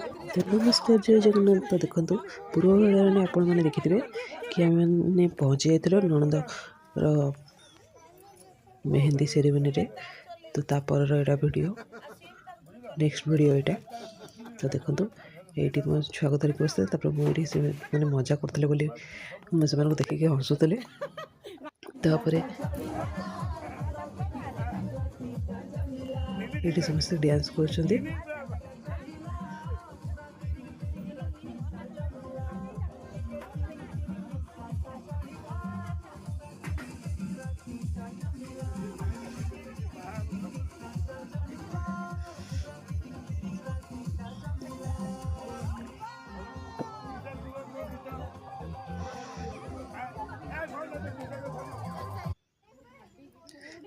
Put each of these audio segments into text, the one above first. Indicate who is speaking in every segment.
Speaker 1: तो नमस्कार जय जगन्नाथ। तो देखो पूर्व बेला आपण मैंने देखिथे कि आम मैंने पहुँची जाइए नणंद मेहंदी सेरेमनी रे। तो तापर यहाँ वीडियो नेक्स्ट वीडियो यहाँ। तो देखो ये मो छुआ को धरिक बसते मुझे से मैंने मजा करते से देखिए हसुले। ये समस्त डांस कर।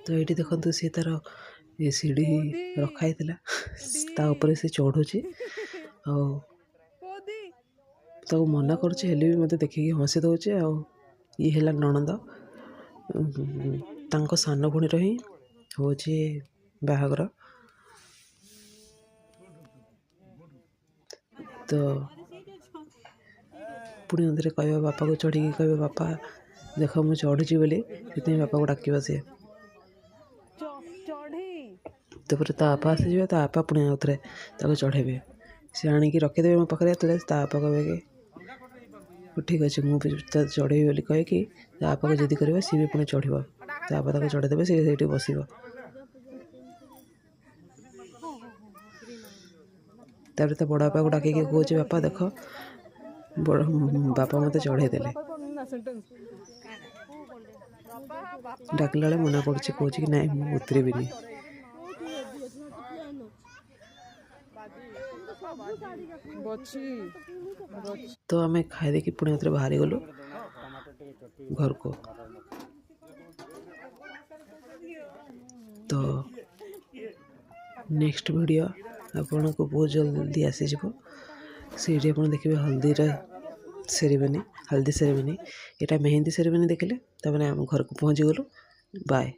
Speaker 1: तो ये देखो सी तार ये सीढ़ी रखाई से चढ़ुची मना कर मत देखिए हसी दौचे। ये है नणंद तांको सान भूणीर ही हूँ बाहागर। तो पुणी अंदर कह बापा को चढ़ी कह बापा देख मुझे चढ़ुची बोली बापा को डाक सी। तापर बापा आसीजे बापा पुणी आउ थे चढ़ेबे सी आणिकी रखीदेवे मो पाखे तो बापा कहे कि ठीक अच्छे मुझे चढ़ेबी बोली कहीकि बापा को जिद कर सी भी पुणी चढ़ बापा चढ़ेदेवे सी बस। तापर तो बड़ बापा को डाक कहे बापा देख बापा मत चढ़ेदे डाकला मना कर ना उतरबिनी। तो आम खाई देखी पुणी थे बाहरी गलु घर को। तो नेक्स्ट वीडियो आपन को बहुत जल्दी आसीज से देखिए हल्दी सेरेमनी। हल्दी सेरेमनी यहाँ मेहंदी सेरेमनी देखिले तब आम घर को पहुँची गलु। बाय।